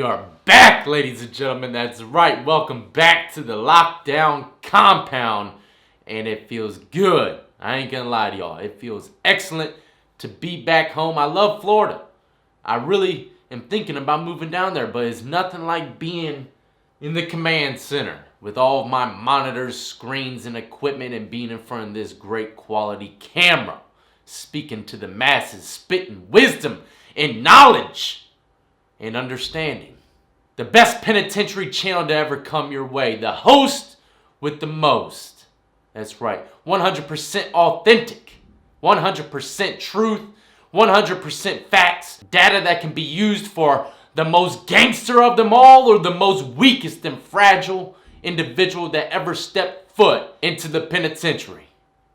we are back, ladies and gentlemen. That's right. Welcome back to the lockdown compound. And it feels good. I ain't gonna lie to y'all. It feels excellent to be back home. I love Florida. I really am thinking about moving down there, but it's nothing like being in the command center with all of my monitors, screens, and equipment and being in front of this great quality camera, speaking to the masses, spitting wisdom and knowledge and understanding. The best penitentiary channel to ever come your way. The host with the most. That's right. 100% authentic. 100% truth. 100% facts. Data that can be used for the most gangster of them all or the most weakest and fragile individual that ever stepped foot into the penitentiary.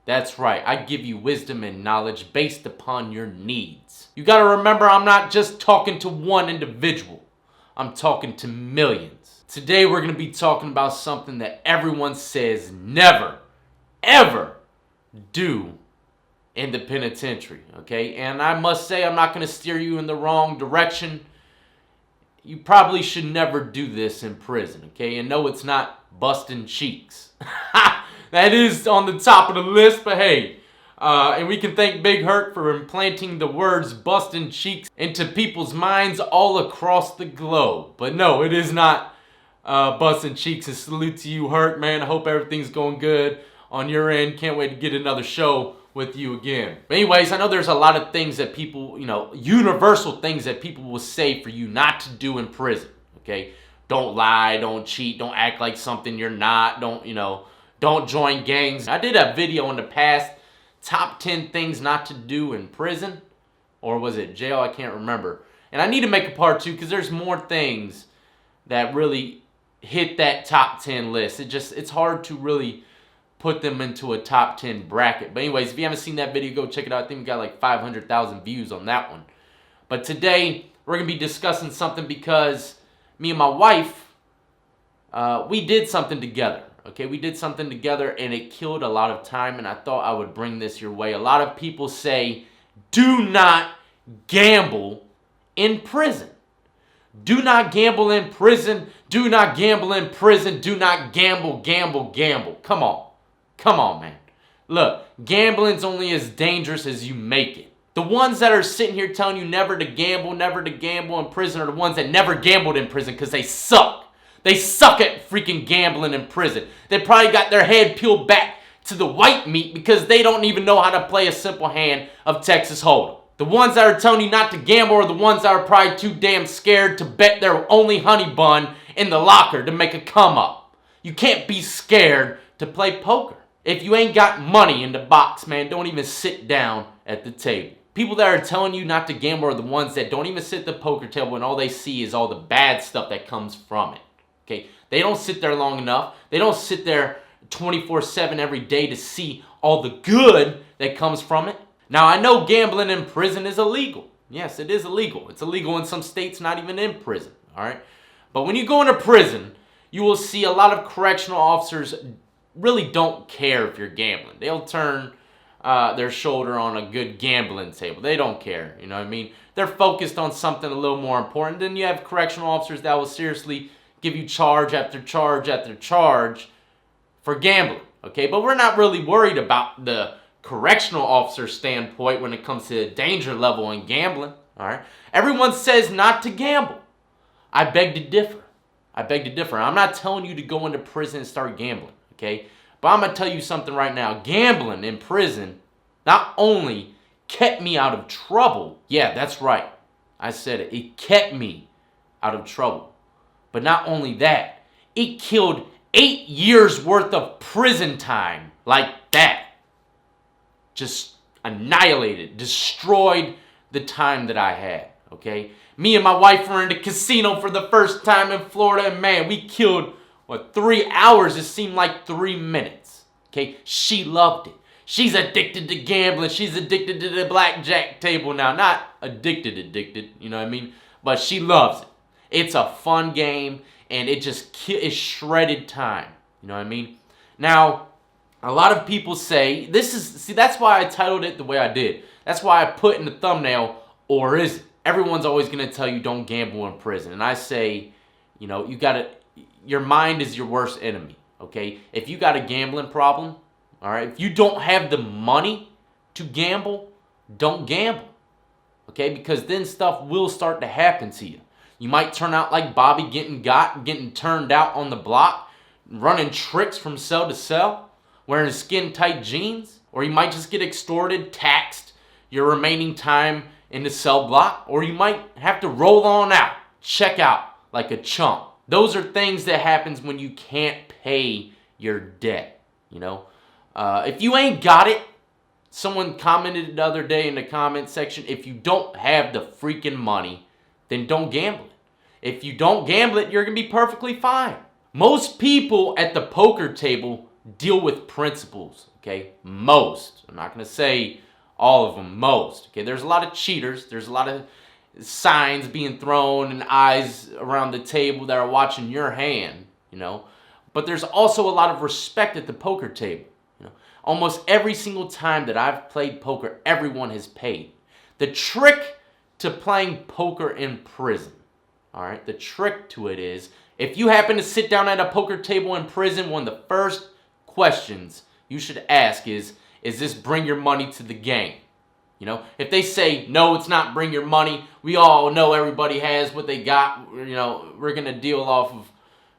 That's right. I give you wisdom and knowledge based upon your needs. You gotta remember, I'm not just talking to one individual. I'm talking to millions. Today we're gonna be talking about something that everyone says never, ever do in the penitentiary, okay? And I must say, I'm not gonna steer you in the wrong direction. You probably should never do this in prison, okay? And no, it's not busting cheeks. That is on the top of the list, but hey, and we can thank Big Hurt for implanting the words busting cheeks into people's minds all across the globe. But no, it is not busting cheeks. And salute to you, Hurt, man. I hope everything's going good on your end. Can't wait to get another show with you again. But anyways, I know there's a lot of things that people, universal things that people will say for you not to do in prison, okay? Don't lie, don't cheat, don't act like something you're not, don't join gangs. I did a video in the past, top 10 things not to do in prison, or was it jail? I can't remember. And I need to make a part 2 because there's more things that really hit that top 10 list. It's hard to really put them into a top 10 bracket. But anyways, if you haven't seen that video, go check it out. I think we got like 500,000 views on that one. But today, we're going to be discussing something because me and my wife, we did something together. Okay, we did something together and it killed a lot of time, and I thought I would bring this your way. A lot of people say, do not gamble in prison. Do not gamble in prison. Do not gamble in prison. Do not gamble, gamble, gamble. Come on. Come on, man. Look, gambling's only as dangerous as you make it. The ones that are sitting here telling you never to gamble in prison are the ones that never gambled in prison because they suck. They suck at freaking gambling in prison. They probably got their head peeled back to the white meat because they don't even know how to play a simple hand of Texas Hold'em. The ones that are telling you not to gamble are the ones that are probably too damn scared to bet their only honey bun in the locker to make a come up. You can't be scared to play poker. If you ain't got money in the box, man, don't even sit down at the table. People that are telling you not to gamble are the ones that don't even sit at the poker table and all they see is all the bad stuff that comes from it. Okay, they don't sit there long enough. They don't sit there 24/7 every day to see all the good that comes from it. Now, I know gambling in prison is illegal. Yes, it is illegal. It's illegal in some states, not even in prison. All right. But when you go into prison, you will see a lot of correctional officers really don't care if you're gambling. They'll turn their shoulder on a good gambling table. They don't care. You know what I mean? They're focused on something a little more important. Then you have correctional officers that will seriously give you charge after charge after charge for gambling, okay? But we're not really worried about the correctional officer standpoint when it comes to the danger level in gambling, all right? Everyone says not to gamble. I beg to differ. I beg to differ. I'm not telling you to go into prison and start gambling, okay? But I'm going to tell you something right now. Gambling in prison not only kept me out of trouble. Yeah, that's right. I said it. It kept me out of trouble. But not only that, it killed 8 years worth of prison time like that. Just annihilated, destroyed the time that I had, okay? Me and my wife were in the casino for the first time in Florida, and man, we killed, 3 hours? It seemed like 3 minutes, okay? She loved it. She's addicted to gambling. She's addicted to the blackjack table now. Not addicted, you know what I mean? But she loves it. It's a fun game, and it shredded time. You know what I mean? Now, a lot of people say, that's why I titled it the way I did. That's why I put in the thumbnail, or is it? everyone's always going to tell you don't gamble in prison. And I say, you know, your mind is your worst enemy, okay? If you got a gambling problem, all right, if you don't have the money to gamble, don't gamble, okay? Because then stuff will start to happen to you. You might turn out like Bobby getting turned out on the block, running tricks from cell to cell, wearing skin-tight jeans, or you might just get extorted, taxed your remaining time in the cell block, or you might have to roll on out, check out like a chump. Those are things that happens when you can't pay your debt, you know. If you ain't got it, someone commented the other day in the comment section, if you don't have the freaking money, then don't gamble it. If you don't gamble it, you're going to be perfectly fine. Most people at the poker table deal with principles, okay? Most. I'm not going to say all of them, most. Okay, there's a lot of cheaters. There's a lot of signs being thrown and eyes around the table that are watching your hand, you know. But there's also a lot of respect at the poker table. You know, almost every single time that I've played poker, everyone has paid. The trick to playing poker in prison, all right, the trick to it is, if you happen to sit down at a poker table in prison, one of the first questions you should ask is this bring your money to the game? You know, if they say, no, it's not bring your money, we all know everybody has what they got, you know, we're going to deal off of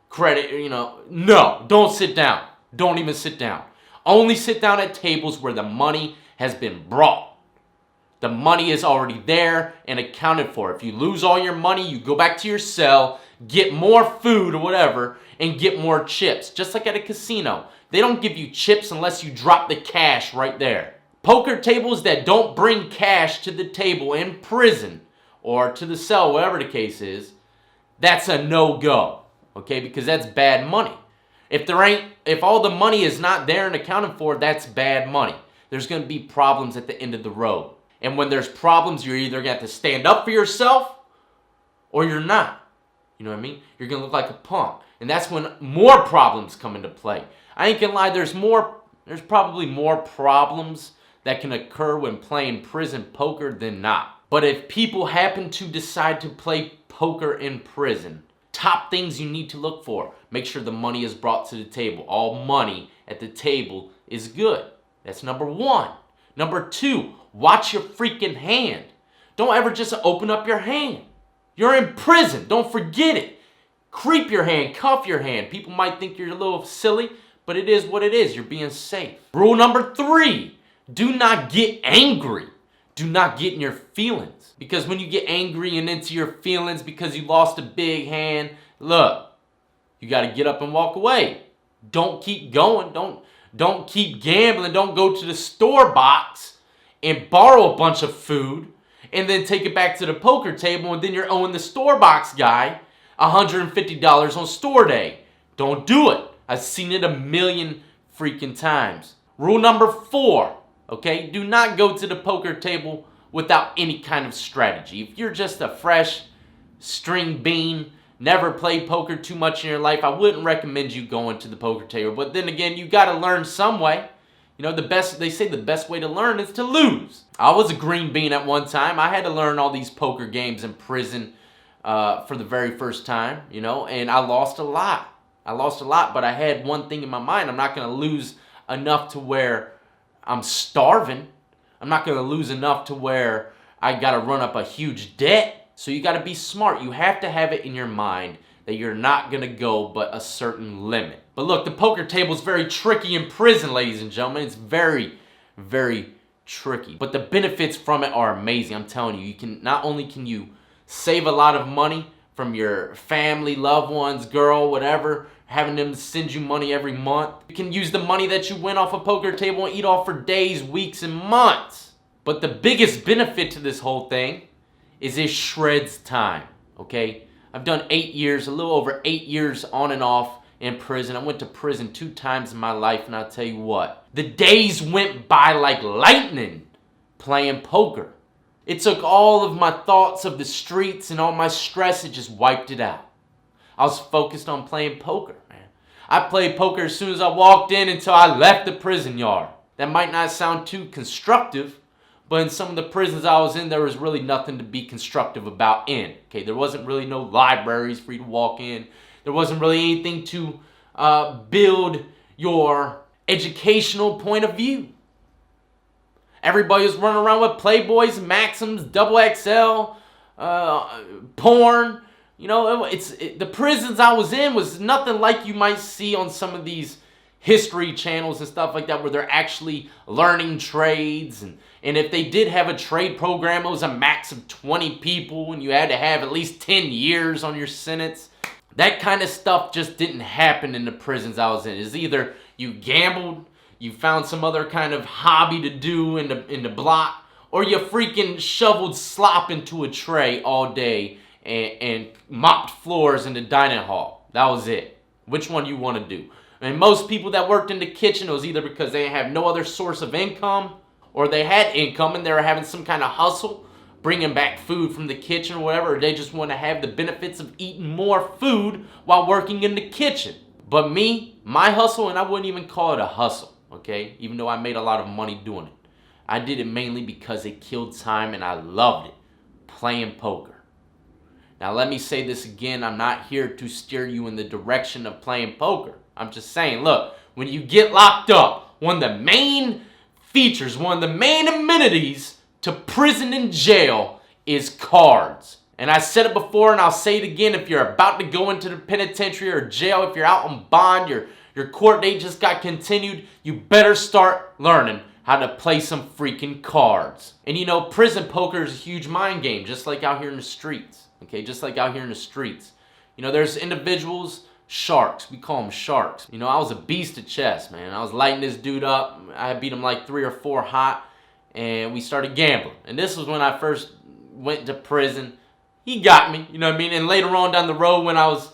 credit, you know. No, don't sit down. Don't even sit down. Only sit down at tables where the money has been brought. The money is already there and accounted for. If you lose all your money, you go back to your cell, get more food or whatever, and get more chips. Just like at a casino. They don't give you chips unless you drop the cash right there. Poker tables that don't bring cash to the table in prison or to the cell, whatever the case is, that's a no-go, okay? Because that's bad money. If all the money is not there and accounted for, that's bad money. There's going to be problems at the end of the road. And when there's problems, you're either going to have to stand up for yourself or you're not. You know what I mean? You're going to look like a punk. And that's when more problems come into play. I ain't going to lie, there's probably more problems that can occur when playing prison poker than not. But if people happen to decide to play poker in prison, top things you need to look for. Make sure the money is brought to the table. All money at the table is good. That's number one. Number two, watch your freaking hand. Don't ever just open up your hand. You're in prison. Don't forget it. Creep your hand, cuff your hand. People might think you're a little silly, but it is what it is. You're being safe. Rule number three, do not get angry. Do not get in your feelings. Because when you get angry and into your feelings because you lost a big hand, look, you got to get up and walk away. Don't keep going. Don't keep gambling. Don't go to the store box and borrow a bunch of food and then take it back to the poker table and then you're owing the store box guy $150 on store day. Don't do it. I've seen it a million freaking times. Rule number 4, okay? Do not go to the poker table without any kind of strategy. If you're just a fresh string bean, never played poker too much in your life, I wouldn't recommend you going to the poker table. But then again, you got to learn some way. You know, they say the best way to learn is to lose. I was a green bean at one time. I had to learn all these poker games in prison for the very first time, you know, and I lost a lot. But I had one thing in my mind. I'm not going to lose enough to where I'm starving. I'm not going to lose enough to where I got to run up a huge debt. So you got to be smart. You have to have it in your mind that you're not going to go but a certain limit. But look, the poker table is very tricky in prison, ladies and gentlemen. It's very, very tricky. But the benefits from it are amazing. I'm telling you, not only can you save a lot of money from your family, loved ones, girl, whatever, having them send you money every month. You can use the money that you win off a poker table and eat off for days, weeks, and months. But the biggest benefit to this whole thing is it shreds time, okay? I've done 8 years, a little over 8 years on and off in prison. I went to prison 2 times in my life, and I'll tell you what, the days went by like lightning playing poker. It took all of my thoughts of the streets and all my stress, it just wiped it out. I was focused on playing poker, man. I played poker as soon as I walked in until I left the prison yard. That might not sound too constructive, But in some of the prisons I was in, there was really nothing to be constructive about in. Okay, there wasn't really no libraries for you to walk in. There wasn't really anything to build your educational point of view. Everybody was running around with Playboys, Maxims, XXL, porn. You know, the prisons I was in was nothing like you might see on some of these history channels and stuff like that, where they're actually learning trades. And if they did have a trade program, it was a max of 20 people, and you had to have at least 10 years on your sentence. That kind of stuff just didn't happen in the prisons I was in. It's either you gambled, you found some other kind of hobby to do in the block, or you freaking shoveled slop into a tray all day and mopped floors in the dining hall. That was it. Which one you want to do? And most people that worked in the kitchen, it was either because they have no other source of income, or they had income and they were having some kind of hustle, bringing back food from the kitchen or whatever, or they just want to have the benefits of eating more food while working in the kitchen. But me, my hustle, and I wouldn't even call it a hustle, okay? Even though I made a lot of money doing it. I did it mainly because it killed time and I loved it. Playing poker. Now let me say this again, I'm not here to steer you in the direction of playing poker. I'm just saying, look, when you get locked up, one of the main features, one of the main amenities to prison and jail is cards. And I said it before and I'll say it again, if you're about to go into the penitentiary or jail, if you're out on bond, your court date just got continued, you better start learning how to play some freaking cards. And you know, prison poker is a huge mind game, just like out here in the streets. Okay, just like out here in the streets. You know, there's individuals, sharks. We call them sharks. You know, I was a beast at chess, man. I was lighting this dude up. I beat him like 3 or 4 hot, and we started gambling. And this was when I first went to prison. He got me, you know what I mean? And later on down the road when I was,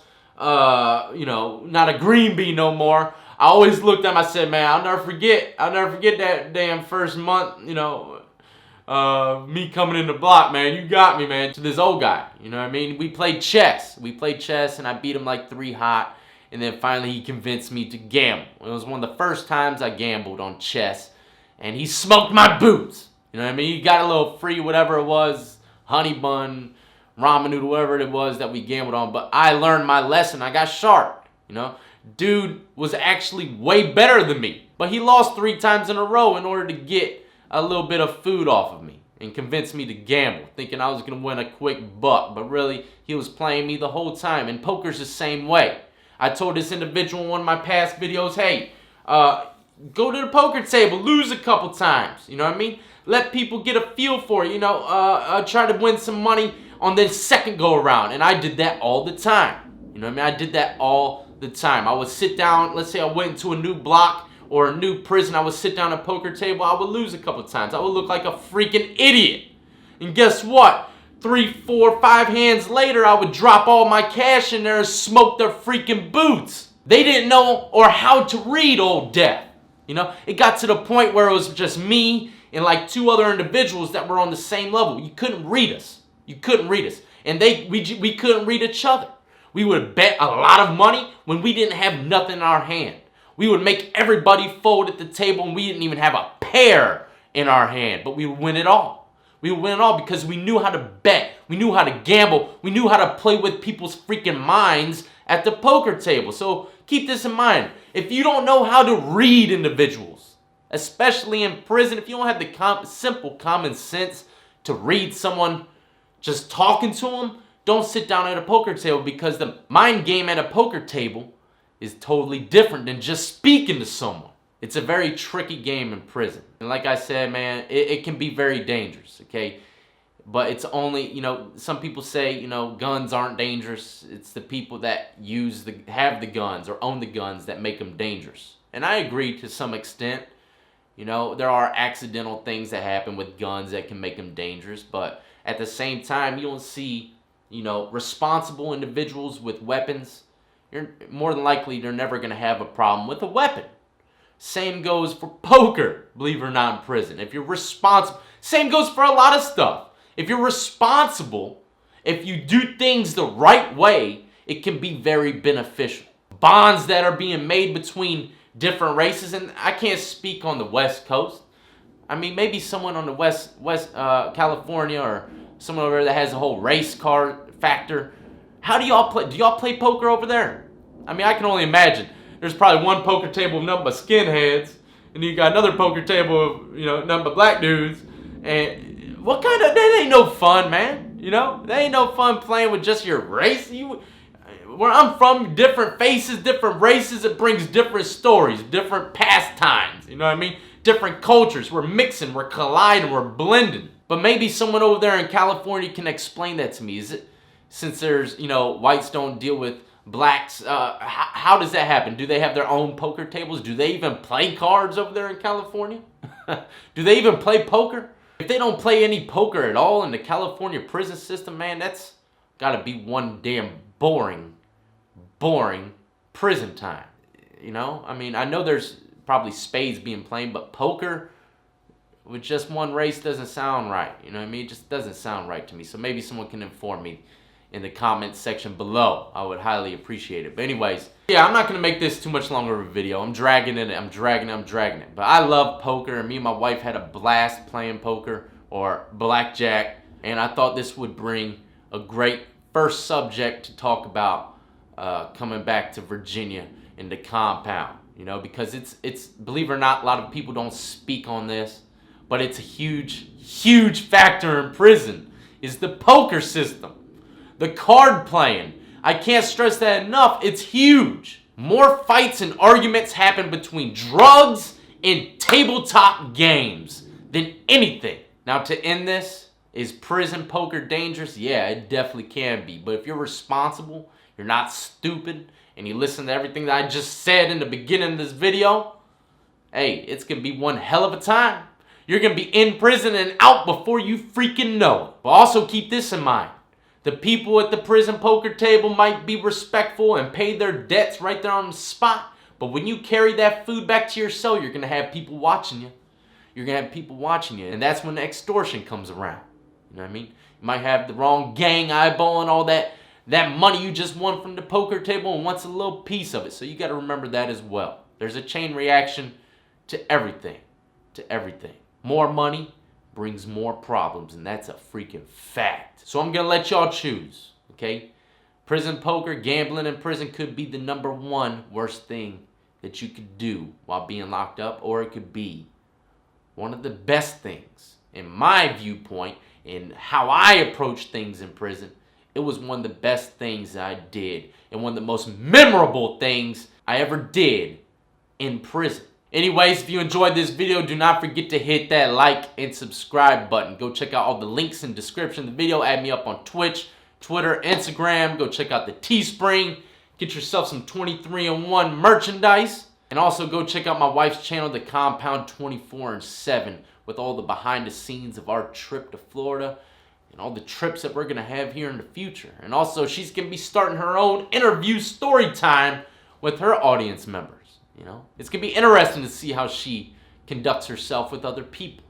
you know, not a green bee no more, I always looked at him, I said, man, I'll never forget that damn first month, you know, me coming in the block, man. You got me, man. To this old guy, you know what I mean? We played chess, and I beat him like 3 hot, and then finally he convinced me to gamble. It was one of the first times I gambled on chess, and he smoked my boots. You know what I mean? He got a little free, whatever it was, honey bun, ramen noodle, whatever it was that we gambled on, but I learned my lesson. I got sharp, you know? Dude was actually way better than me, but he lost 3 times in a row in order to get a little bit of food off of me and convinced me to gamble, thinking I was going to win a quick buck, but really he was playing me the whole time. And poker's the same way. I told this individual in one of my past videos, hey, go to the poker table, lose a couple times, you know what I mean? Let people get a feel for it, you know, try to win some money on the second go around. And I did that all the time, you know what I mean? I did that all the time. I would sit down, let's say I went into a new block or a new prison, I would sit down at a poker table, I would lose a couple times. I would look like a freaking idiot. And guess what? 3, 4, 5 hands later, I would drop all my cash in there and smoke their freaking boots. They didn't know or how to read Old Death. You know, it got to the point where it was just me and like 2 other individuals that were on the same level. You couldn't read us. You couldn't read us. And we couldn't read each other. We would bet a lot of money when we didn't have nothing in our hand. We would make everybody fold at the table and we didn't even have a pair in our hand, but we would win it all. We would win it all because we knew how to bet. We knew how to gamble. We knew how to play with people's freaking minds at the poker table. So keep this in mind. If you don't know how to read individuals, especially in prison, if you don't have the simple common sense to read someone just talking to them, don't sit down at a poker table, because the mind game at a poker table is totally different than just speaking to someone. It's a very tricky game in prison. And like I said, man, it can be very dangerous, okay? But it's only, you know, some people say, you know, guns aren't dangerous. It's the people that have the guns or own the guns that make them dangerous. And I agree to some extent. You know, there are accidental things that happen with guns that can make them dangerous. But at the same time, you don't see, you know, responsible individuals with weapons. You're more than likely they're never going to have a problem with a weapon. Same goes for poker, believe it or not, in prison. If you're responsible, same goes for a lot of stuff. If you're responsible, if you do things the right way, it can be very beneficial. Bonds that are being made between different races, and I can't speak on the West Coast, I mean, maybe someone on the West California or someone over there that has a whole race car factor. How do y'all play? Do y'all play poker over there? I mean, I can only imagine. There's probably one poker table of nothing but skinheads, and you got another poker table of, you know, nothing but black dudes. And what kind of, that ain't no fun, man. You know, that ain't no fun playing with just your race. Where I'm from, different faces, different races, it brings different stories, different pastimes. You know what I mean? Different cultures. We're mixing, we're colliding, we're blending. But maybe someone over there in California can explain that to me. Is it, since there's, you know, whites don't deal with blacks, how does that happen? Do they have their own poker tables? Do they even play cards over there in California? Do they even play poker? If they don't play any poker at all in the California prison system, man, that's gotta be one damn boring prison time. You know? I mean, I know there's probably spades being played, but poker with just one race doesn't sound right. You know what I mean? It just doesn't sound right to me. So maybe someone can inform me in the comments section below. I would highly appreciate it. But anyways, yeah, I'm not gonna make this too much longer of a video. I'm dragging it. But I love poker, and me and my wife had a blast playing poker or blackjack, and I thought this would bring a great first subject to talk about coming back to Virginia in the compound. You know, because it's believe it or not, a lot of people don't speak on this, but it's a huge factor in prison is the poker system. The card playing. I can't stress that enough. It's huge. More fights and arguments happen between drugs and tabletop games than anything. Now, to end this, is prison poker dangerous? Yeah, it definitely can be. But if you're responsible, you're not stupid, and you listen to everything that I just said in the beginning of this video, hey, it's going to be one hell of a time. You're going to be in prison and out before you freaking know it. But also keep this in mind. The people at the prison poker table might be respectful and pay their debts right there on the spot. But when you carry that food back to your cell, you're going to have people watching you. You're going to have people watching you. And that's when the extortion comes around. You know what I mean? You might have the wrong gang eyeballing all that money you just won from the poker table and wants a little piece of it. So you got to remember that as well. There's a chain reaction to everything. To everything. More money brings more problems, and that's a freaking fact. So I'm going to let y'all choose, okay? Prison poker, gambling in prison could be the #1 worst thing that you could do while being locked up, or it could be one of the best things. In my viewpoint, in how I approach things in prison, it was one of the best things I did, and one of the most memorable things I ever did in prison. Anyways, if you enjoyed this video, do not forget to hit that like and subscribe button. Go check out all the links in the description of the video. Add me up on Twitch, Twitter, Instagram. Go check out the Teespring. Get yourself some 23-in-1 merchandise. And also go check out my wife's channel, The Compound 24/7, with all the behind the scenes of our trip to Florida and all the trips that we're going to have here in the future. And also, she's going to be starting her own interview story time with her audience members. You know, it's going to be interesting to see how she conducts herself with other people.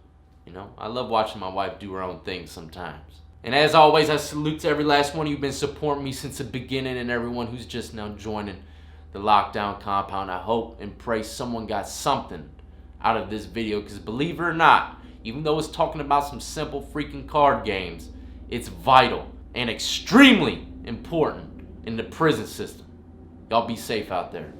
You know, I love watching my wife do her own thing sometimes. And as always, I salute to every last one of you who've been supporting me since the beginning, and everyone who's just now joining the Lockdown Compound. I hope and pray someone got something out of this video, because believe it or not, even though it's talking about some simple freaking card games, it's vital and extremely important in the prison system. Y'all be safe out there.